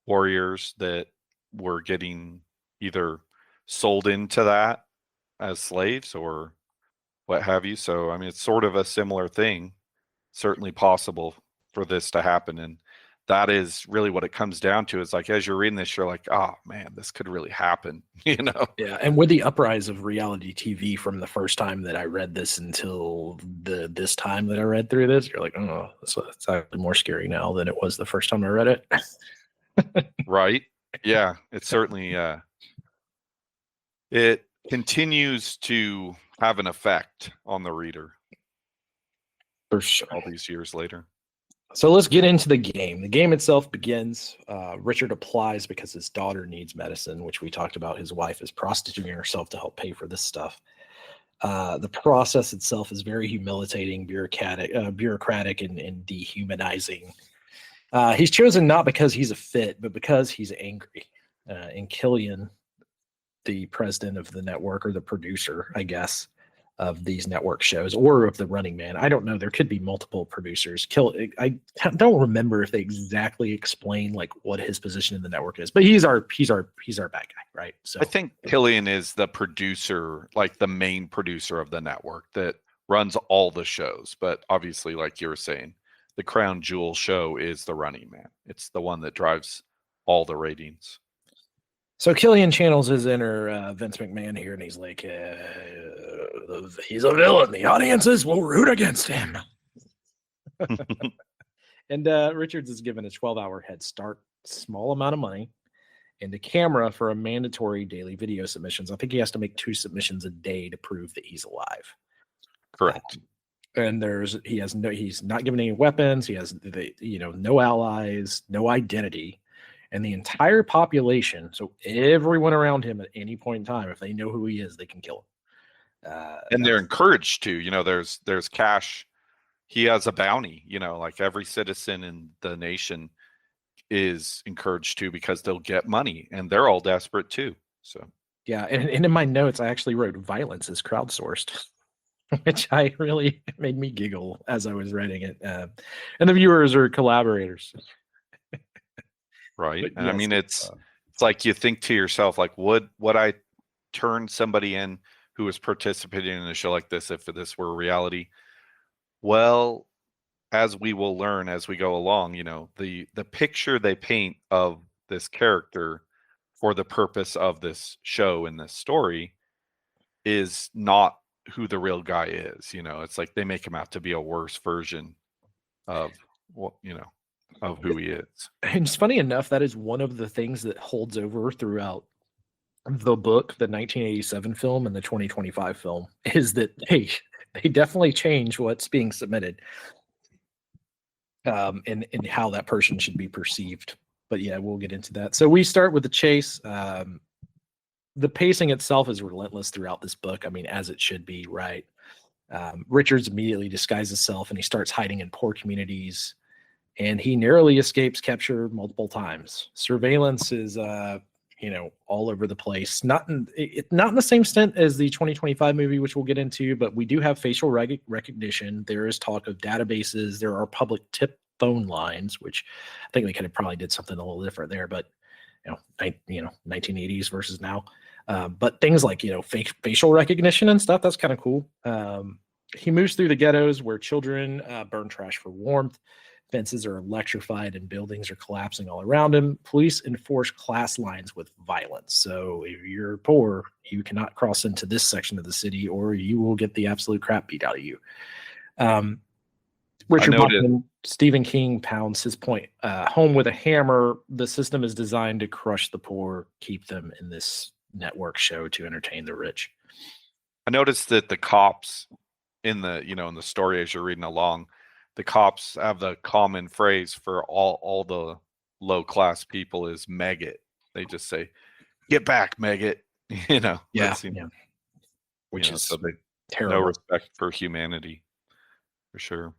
warriors that were getting either sold into that as slaves or what have you. So, I mean, it's sort of a similar thing, certainly possible for this to happen. And that is really what it comes down to. Is like, as you're reading this, you're like, oh man, this could really happen, Yeah. And with the uprise of reality TV from the first time that I read this until this time that I read through this, you're like, oh, it's actually more scary now than it was the first time I read it. Right. Yeah. It's certainly, it continues to have an effect on the reader. For sure. All these years later. So let's get into the game. The game itself begins. Richard applies because his daughter needs medicine, which we talked about. His wife is prostituting herself to help pay for this stuff. The process itself is very humiliating, bureaucratic, and dehumanizing. He's chosen not because he's a fit, but because he's angry. And Killian, the president of the network, or the producer, I guess, of these network shows, or of the Running Man. I don't know. There could be multiple producers. I don't remember if they exactly explain like what his position in the network is, but he's our bad guy, right? So I think Killian is the producer, like the main producer of the network that runs all the shows. But obviously, like you were saying, the crown jewel show is the Running Man. It's the one that drives all the ratings. So Killian channels his inner Vince McMahon here, and he's like, he's a villain. The audiences will root against him. And Richards is given a 12-hour head start, small amount of money, and a camera for a mandatory daily video submissions. I think he has to make 2 submissions a day to prove that he's alive. Correct. And he's not given any weapons. He has no allies, no identity, and the entire population. So everyone around him at any point in time, if they know who he is, they can kill him. And they're encouraged to. There's cash. He has a bounty. Like every citizen in the nation is encouraged to, because they'll get money, and they're all desperate too. So yeah, and in my notes, I actually wrote violence is crowdsourced. Which it made me giggle as I was writing it. And the viewers are collaborators. Right. And yes, I mean, it's like you think to yourself, like, would I turn somebody in who was participating in a show like this if this were reality? Well, as we will learn as we go along, the picture they paint of this character for the purpose of this show and this story is not who the real guy is. It's like they make him out to be a worse version of of who he is. And it's funny enough, that is one of the things that holds over throughout the book, the 1987 film and the 2025 film, is that they definitely change what's being submitted, and how that person should be perceived. But yeah, we'll get into that. So we start with the chase. The pacing itself is relentless throughout this book. I mean, as it should be, right? Richards immediately disguises himself and he starts hiding in poor communities, and he narrowly escapes capture multiple times. Surveillance is, all over the place. Not in the same extent as the 2025 movie, which we'll get into, but we do have facial recognition. There is talk of databases. There are public tip phone lines, which I think they could have probably did something a little different there, but 1980s versus now. But things like, facial recognition and stuff, that's kind of cool. He moves through the ghettos where children burn trash for warmth. Fences are electrified and buildings are collapsing all around him. Police enforce class lines with violence. So if you're poor, you cannot cross into this section of the city or you will get the absolute crap beat out of you. Richard Bachman, Stephen King pounds his point home with a hammer. The system is designed to crush the poor, keep them in this network show to entertain the rich. I noticed that the cops in the story, as you're reading along, the cops have the common phrase for all the low class people is maggot. They just say, "Get back, maggot." Yeah. Which is so terrible. No respect for humanity, for sure.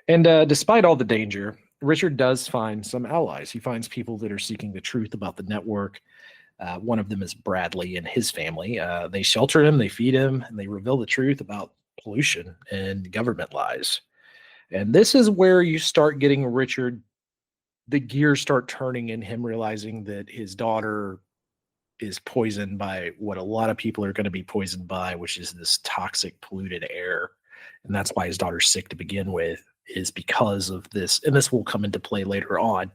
And despite all the danger, Richard does find some allies. He finds people that are seeking the truth about the network. One of them is Bradley and his family. They shelter him, they feed him, and they reveal the truth about pollution and government lies. And this is where you start getting Richard, the gears start turning in him realizing that his daughter is poisoned by what a lot of people are going to be poisoned by, which is this toxic, polluted air. And that's why his daughter's sick to begin with, is because of this. And this will come into play later on.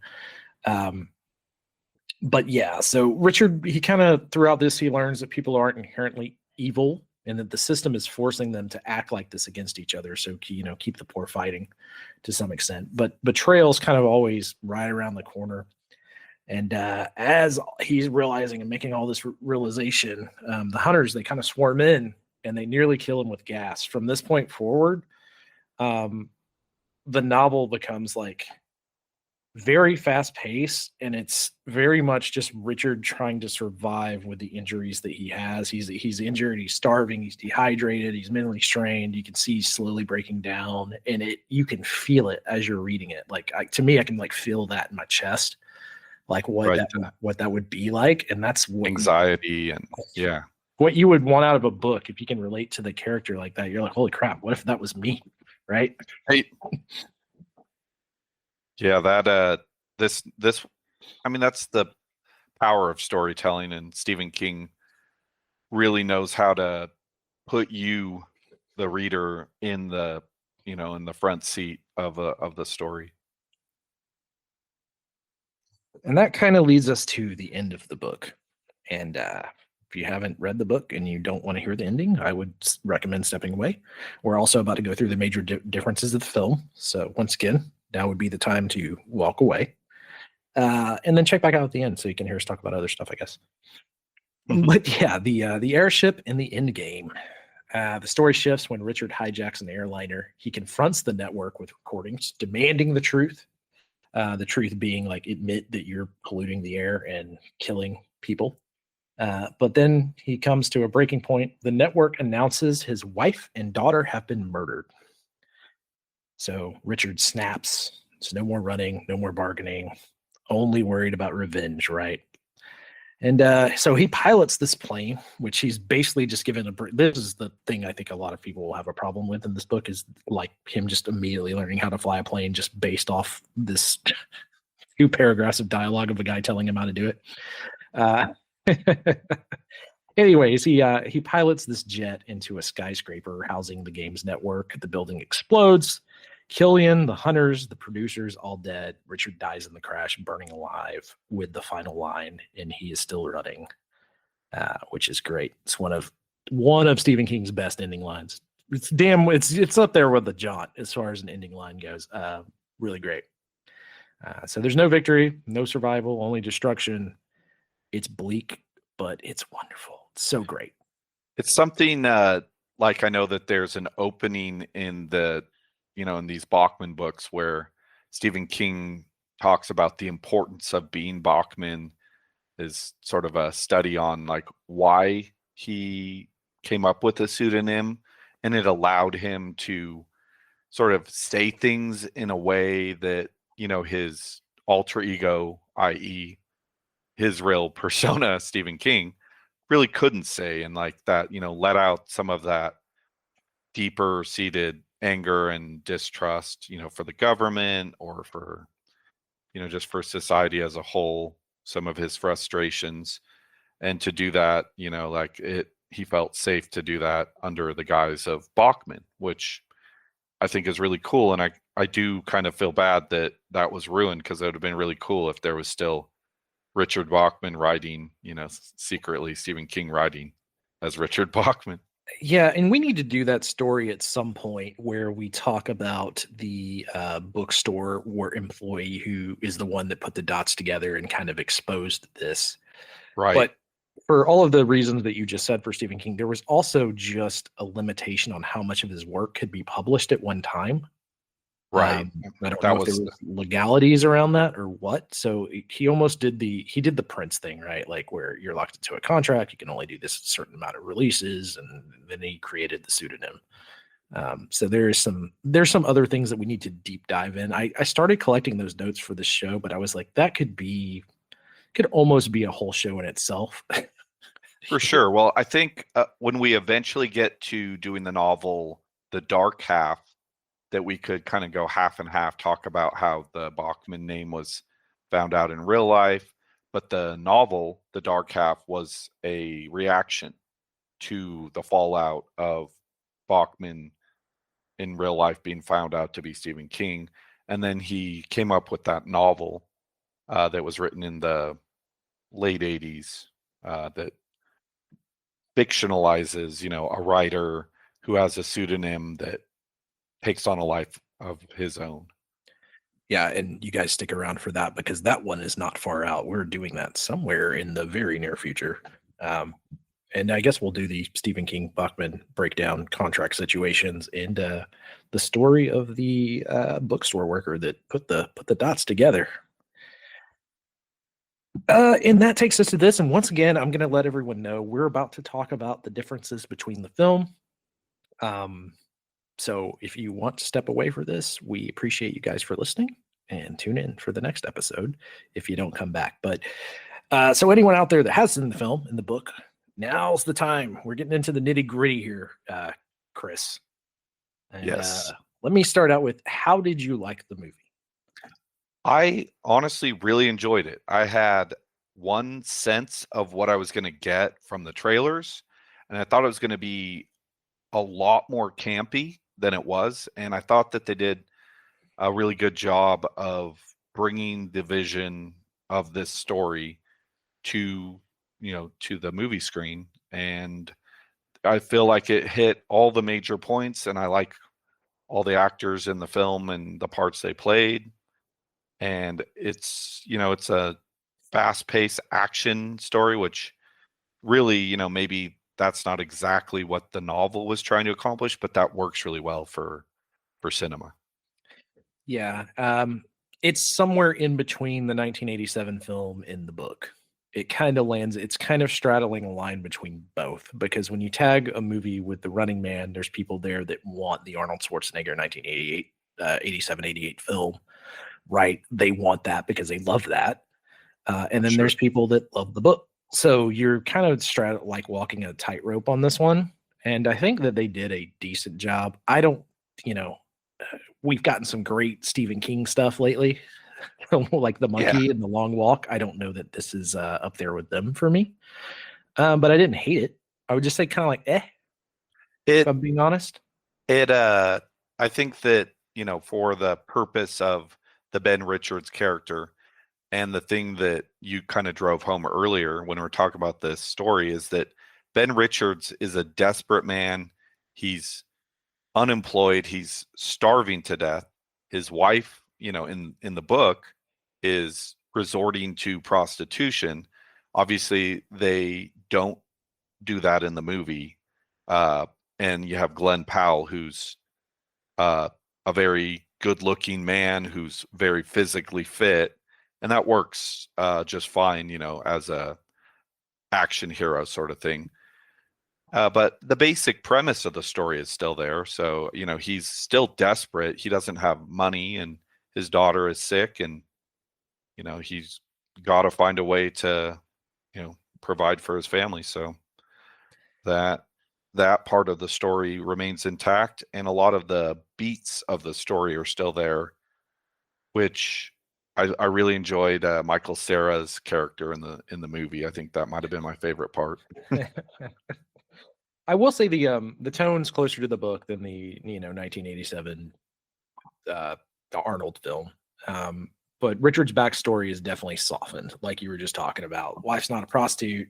But yeah, so Richard, he kind of, throughout this, he learns that people aren't inherently evil and that the system is forcing them to act like this against each other. So, keep the poor fighting to some extent. But betrayal's kind of always right around the corner. And as he's realizing and making all this realization, the hunters, they kind of swarm in and they nearly kill him with gas. From this point forward, the novel becomes like very fast paced, and it's very much just Richard trying to survive with the injuries that he has. He's injured, he's starving, he's dehydrated, he's mentally strained. You can see he's slowly breaking down, and you can feel it as you're reading it. Like to me, I can like feel that in my chest, like what that would be like, and that's what anxiety and what you would want out of a book. If you can relate to the character like that, you're like, holy crap, what if that was me? Right? Hey. Yeah, that this I mean, that's the power of storytelling, and Stephen King really knows how to put you, the reader, in the in the front seat of the story. And that kind of leads us to the end of the book. And if you haven't read the book and you don't want to hear the ending, I would recommend stepping away. We're also about to go through the major differences of the film. So once again, now would be the time to walk away. And then check back out at the end so you can hear us talk about other stuff, I guess. But yeah, the airship in the end game. The story shifts when Richard hijacks an airliner. He confronts the network with recordings, demanding the truth. The truth being, like, admit that you're polluting the air and killing people. But then he comes to a breaking point. The network announces his wife and daughter have been murdered. So Richard snaps. It's no more running, no more bargaining, only worried about revenge, right? And so he pilots this plane, which he's basically just given this is the thing I think a lot of people will have a problem with in this book, is like him just immediately learning how to fly a plane just based off this 2 paragraphs of dialogue of a guy telling him how to do it. Anyways, he pilots this jet into a skyscraper housing the game's network. The building explodes. Killian, the hunters, the producers, all dead. Richard dies in the crash, burning alive with the final line, and he is still running, which is great. It's one of Stephen King's best ending lines. It's up there with the jaunt as far as an ending line goes. Really great. So there's no victory, no survival, only destruction. It's bleak, but it's wonderful. It's so great. It's something like, I know that there's an opening in in these Bachman books where Stephen King talks about the importance of being Bachman, is sort of a study on like why he came up with a pseudonym, and it allowed him to sort of say things in a way that, his alter ego, i.e. his real persona, Stephen King, really couldn't say, and like that, let out some of that deeper seated anger and distrust, for the government or for, just for society as a whole, some of his frustrations. And to do that, he felt safe to do that under the guise of Bachman, which I think is really cool. And I do kind of feel bad that was ruined, because it would have been really cool if there was still Richard Bachman writing, secretly Stephen King writing as Richard Bachman. Yeah, and we need to do that story at some point where we talk about the bookstore employee who is the one that put the dots together and kind of exposed this. Right. But for all of the reasons that you just said for Stephen King, there was also just a limitation on how much of his work could be published at one time. Right. I don't know if there was legalities around that or what. So he almost did the Prince thing, right? Like where you're locked into a contract, you can only do this certain amount of releases, and then he created the pseudonym. So there's some other things that we need to deep dive in. I started collecting those notes for this show, but I was like, that could almost be a whole show in itself. For sure. Well, I think when we eventually get to doing the novel, The Dark Half, that we could kind of go half and half, talk about how the Bachman name was found out in real life, but the novel, The Dark Half, was a reaction to the fallout of Bachman in real life being found out to be Stephen King. And then he came up with that novel that was written in the late 80s that fictionalizes, a writer who has a pseudonym that takes on a life of his own. Yeah, and you guys stick around for that, because that one is not far out. We're doing that somewhere in the very near future. And I guess we'll do the Stephen King Bachman breakdown, contract situations, and the story of the bookstore worker that put the dots together. And that takes us to this. And once again, I'm going to let everyone know we're about to talk about the differences between the film. So if you want to step away for this, we appreciate you guys for listening, and tune in for the next episode if you don't come back. But so anyone out there that has seen the film and the book, now's the time. We're getting into the nitty gritty here, Chris. And, yes. Let me start out with, how did you like the movie? I honestly really enjoyed it. I had one sense of what I was going to get from the trailers, and I thought it was going to be a lot more campy than it was. And I thought that they did a really good job of bringing the vision of this story to the movie screen. And I feel like it hit all the major points, and I like all the actors in the film and the parts they played. And it's a fast-paced action story, which really, maybe that's not exactly what the novel was trying to accomplish, but that works really well for cinema. Yeah. It's somewhere in between the 1987 film and the book. It kind of lands, it's kind of straddling a line between both, because when you tag a movie with The Running Man, there's people there that want the Arnold Schwarzenegger 1988, 87, 88 film, right? They want that because they love that. And then Sure. there's people that love the book. So you're kind of like walking a tightrope on this one. And I think that they did a decent job. I don't, we've gotten some great Stephen King stuff lately, like The Monkey and The Long Walk. I don't know that this is up there with them for me, but I didn't hate it. I would just say kind of like, if I'm being honest. I think that, for the purpose of the Ben Richards character, and the thing that you kind of drove home earlier when we were talking about this story is that Ben Richards is a desperate man. He's unemployed. He's starving to death. His wife, in the book, is resorting to prostitution. Obviously, they don't do that in the movie. And you have Glenn Powell, who's a very good-looking man who's very physically fit, and that works just fine, as a action hero sort of thing. But the basic premise of the story is still there. So, he's still desperate. He doesn't have money, and his daughter is sick, and, he's got to find a way to, provide for his family. So that part of the story remains intact, and a lot of the beats of the story are still there, which I really enjoyed Michael Cera's character in the movie. I think that might have been my favorite part. I will say the tone's closer to the book than the 1987 the Arnold film. But Richard's backstory is definitely softened, like you were just talking about. Wife's not a prostitute.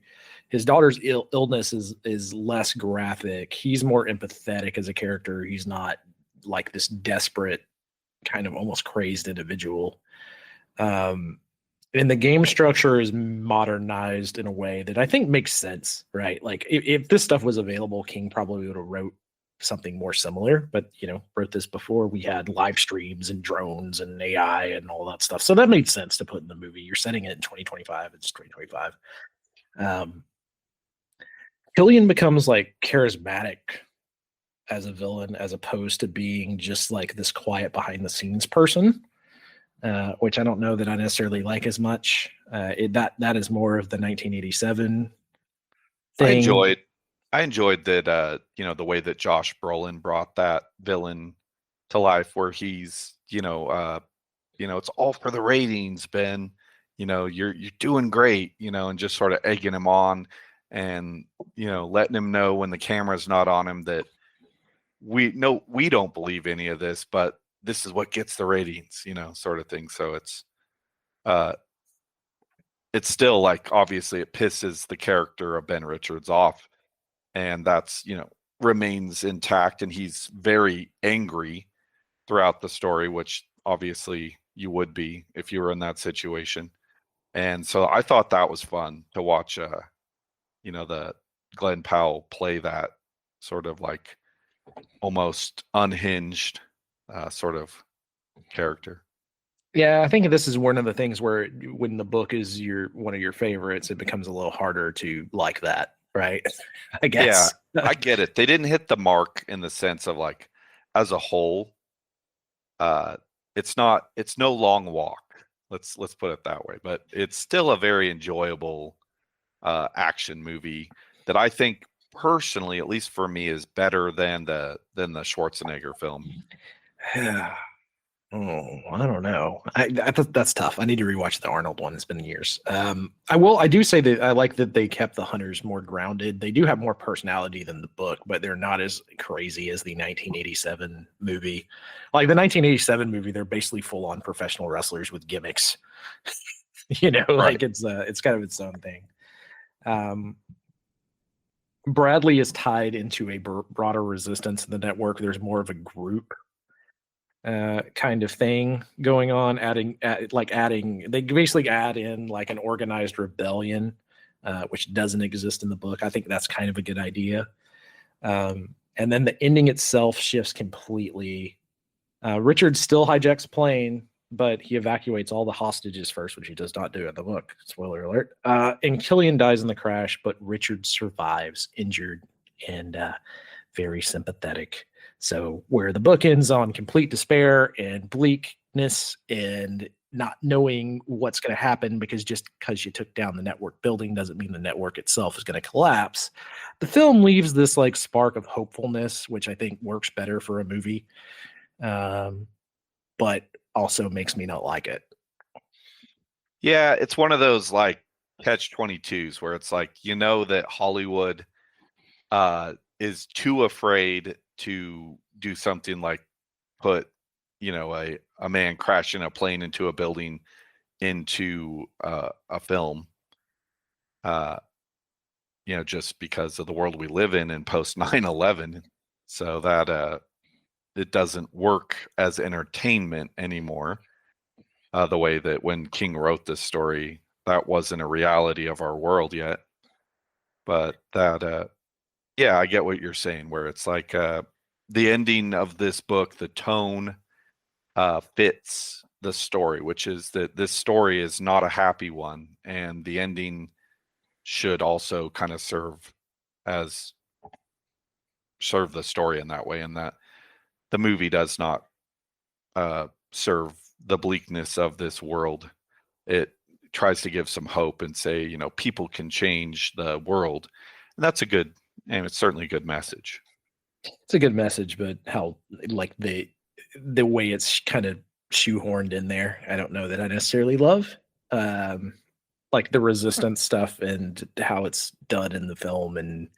His daughter's illness is less graphic. He's more empathetic as a character. He's not like this desperate, kind of almost crazed individual. And the game structure is modernized in a way that I think makes sense, right? Like if this stuff was available, King probably would have wrote something more similar, but wrote this before we had live streams and drones and AI and all that stuff. So that made sense to put in the movie. You're setting it in 2025. It's 2025. Killian becomes like charismatic as a villain, as opposed to being just like this quiet behind the scenes person. Which I don't know that I necessarily like as much. That is more of the 1987 thing. I enjoyed that. The way that Josh Brolin brought that villain to life, where he's, it's all for the ratings, Ben. You're doing great. And just sort of egging him on, and letting him know when the camera's not on him that we don't believe any of this, but this is what gets the ratings, sort of thing. So it's still like, obviously it pisses the character of Ben Richards off, and that's, remains intact. And he's very angry throughout the story, which obviously you would be if you were in that situation. And so I thought that was fun to watch, the Glenn Powell play that sort of like almost unhinged sort of character. Yeah, I think this is one of the things where when the book is one of your favorites, it becomes a little harder to like that, right? I guess. Yeah, I get it. They didn't hit the mark in the sense of like, as a whole, it's no Long Walk. Let's put it that way. But it's still a very enjoyable action movie that I think personally, at least for me, is better than the Schwarzenegger film. Oh, I don't know. That's tough. I need to rewatch the Arnold one. It's been years. I do say that I like that they kept the hunters more grounded. They do have more personality than the book, but they're not as crazy as the 1987 movie. Like the 1987 movie, they're basically full on professional wrestlers with gimmicks. Right. Like it's kind of its own thing. Bradley is tied into a broader resistance in the network. There's more of a group kind of thing going on, they basically add in like an organized rebellion which doesn't exist in the book. I think that's kind of a good idea. And then the ending itself shifts completely. Richard still hijacks a plane, but he evacuates all the hostages first, which he does not do in the book. Spoiler alert. And Killian dies in the crash, but Richard survives, injured and very sympathetic. So where the book ends on complete despair and bleakness and not knowing what's going to happen, because just because you took down the network building doesn't mean the network itself is going to collapse. The film leaves this like spark of hopefulness, which I think works better for a movie, but also makes me not like it. Yeah, it's one of those like catch-22s where it's like, you know, that Hollywood is too afraid to do something like put, you know, a man crashing a plane into a building into a film, you know, just because of the world we live in post 9/11. So that it doesn't work as entertainment anymore. The way that when King wrote this story, that wasn't a reality of our world yet. But that, yeah, I get what you're saying, where it's like the ending of this book, the tone fits the story, which is that this story is not a happy one, and the ending should also kind of serve the story in that way, and that the movie does not serve the bleakness of this world. It tries to give some hope and say, you know, people can change the world, and that's a good, and it's certainly a good message. It's a good message, but how like the way it's kind of shoehorned in there, I don't know that I necessarily love. Like the resistance stuff and how it's done in the film, and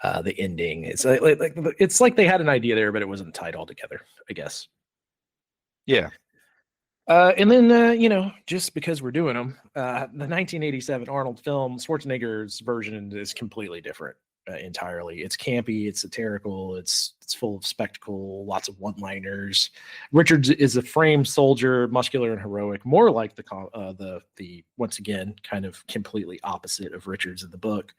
the ending. It's it's like they had an idea there, but it wasn't tied all together, I guess. Yeah. And then, you know, just because we're doing them, the 1987 Arnold film, Schwarzenegger's version is completely different entirely. It's campy, it's satirical, it's full of spectacle, lots of one-liners. Richards is a framed soldier, muscular and heroic, more like the once again kind of completely opposite of Richards in the book.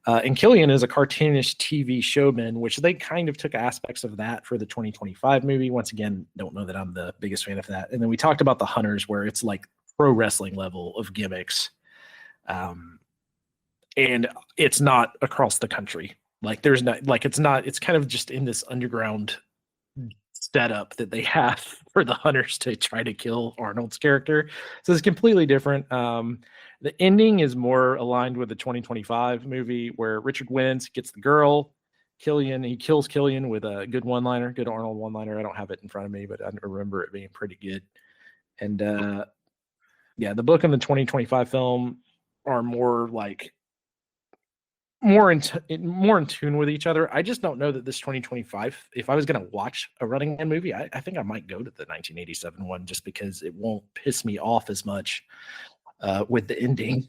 And Killian is a cartoonish TV showman, which they kind of took aspects of that for the 2025 movie. Once again, don't know that I'm the biggest fan of that. And then we talked about the Hunters, where it's like pro wrestling level of gimmicks. And it's not across the country. Like there's not, like it's kind of just in this underground setup that they have for the Hunters to try to kill Arnold's character. So it's completely different. The ending is more aligned with the 2025 movie, where Richard wins, gets the girl. He kills Killian with a good one-liner, good Arnold one-liner. I don't have it in front of me, but I remember it being pretty good. And yeah, the book and the 2025 film are more like more in tune with each other. I just don't know that this 2025, if I was going to watch a Running Man movie, I think I might go to the 1987 one, just because it won't piss me off as much with the ending,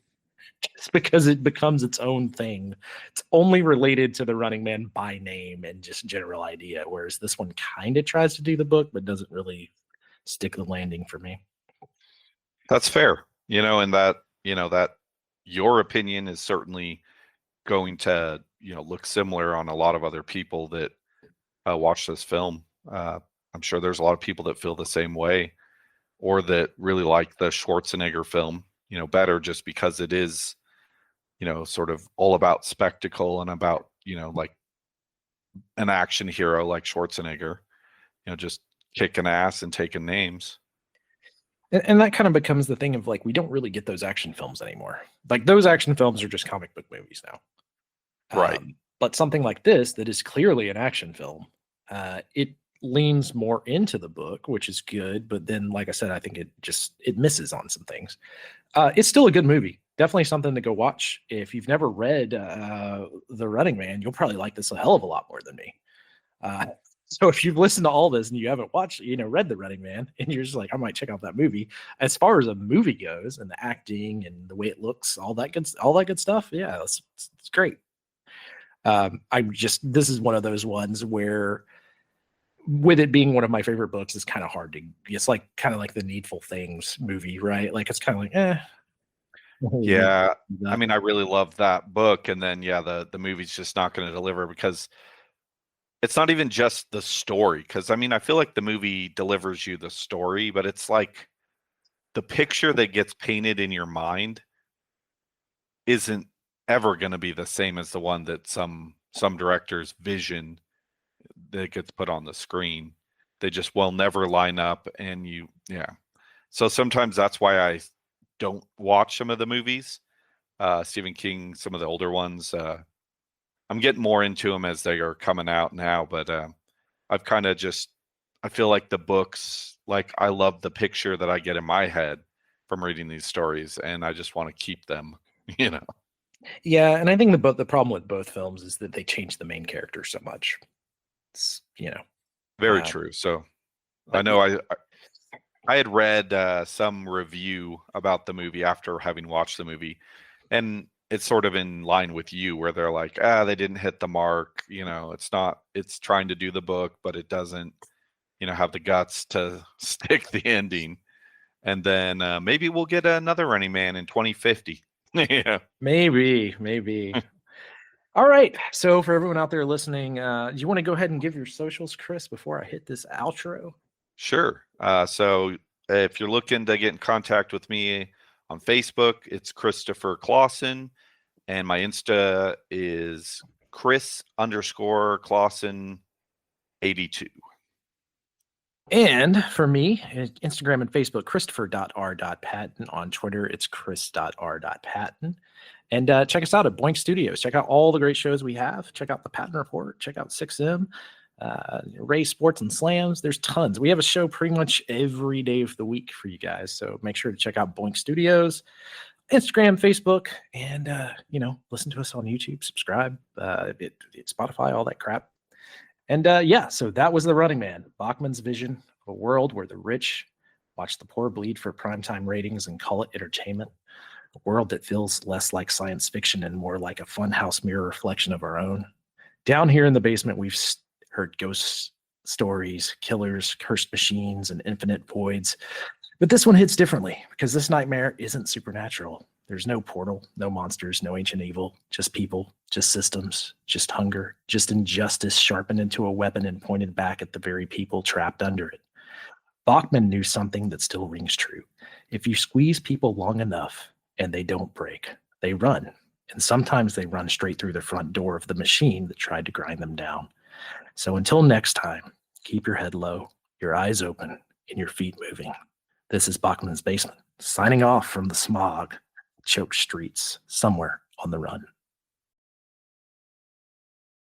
just because it becomes its own thing. It's only related to the Running Man by name and just general idea, whereas this one kind of tries to do the book but doesn't really stick the landing for me. That's fair, you know, and that, you know, that your opinion is certainly going to, you know, look similar on a lot of other people that watch this film. I'm sure there's a lot of people that feel the same way, or that really like the Schwarzenegger film, you know, better, just because it is, you know, sort of all about spectacle and about, you know, like an action hero like Schwarzenegger, you know, just kicking ass and taking names. And that kind of becomes the thing of like, we don't really get those action films anymore. Like those action films are just comic book movies now. Right. But something like this, that is clearly an action film, it leans more into the book, which is good. But then, like I said, I think it misses on some things. It's still a good movie. Definitely something to go watch. If you've never read The Running Man, you'll probably like this a hell of a lot more than me. So if you've listened to all this and you haven't watched, you know, read The Running Man, and you're just like, I might check out that movie. As far as a movie goes, and the acting and the way it looks, all that good stuff, yeah, it's great. This is one of those ones where, with it being one of my favorite books, it's kind of hard to, it's like kind of like the Needful Things movie, right? Like it's kind of like, Yeah, I Exactly. mean, I really love that book, and then yeah, the movie's just not going to deliver because it's not even just the story. Because I mean, I feel like the movie delivers you the story, but it's like the picture that gets painted in your mind isn't ever going to be the same as the one that some director's vision that gets put on the screen. They just will never line up, and yeah. So sometimes that's why I don't watch some of the movies. Stephen King, some of the older ones. I'm getting more into them as they are coming out now, but I've kind of just I feel like the books, like I love the picture that I get in my head from reading these stories, and I just want to keep them, you know. Yeah, and I think the problem with both films is that they change the main character so much. It's, Very um, true. So I but know I had read some review about the movie after having watched the movie, and it's sort of in line with you where they're like, they didn't hit the mark. It's trying to do the book, but it doesn't, have the guts to stick the ending. And then maybe we'll get another Running Man in 2050. Yeah, maybe. All right. So for everyone out there listening, do you want to go ahead and give your socials, Chris, before I hit this outro? sure. So if you're looking to get in contact with me on Facebook, it's Christopher Clawson. And my Insta is Chris_Clawson82. And for me, Instagram and Facebook, Christopher.R.Patton. On Twitter, it's Chris.R.Patton. And check us out at Boink Studios. Check out all the great shows we have. Check out the Patton Report. Check out 6M, Ray Sports and Slams. There's tons. We have a show pretty much every day of the week for you guys. So make sure to check out Boink Studios, Instagram, Facebook, and listen to us on YouTube. Subscribe, Spotify, all that crap. And so that was The Running Man, Bachman's vision of a world where the rich watch the poor bleed for primetime ratings and call it entertainment. A world that feels less like science fiction and more like a funhouse mirror reflection of our own. Down here in the basement, we've heard ghost stories, killers, cursed machines, and infinite voids. But this one hits differently because this nightmare isn't supernatural. There's no portal, no monsters, no ancient evil, just people, just systems, just hunger, just injustice sharpened into a weapon and pointed back at the very people trapped under it. Bachman knew something that still rings true. If you squeeze people long enough and they don't break, they run. And sometimes they run straight through the front door of the machine that tried to grind them down. So until next time, keep your head low, your eyes open, and your feet moving. This is Bachman's Basement, signing off from the smog, choked streets, somewhere on the run.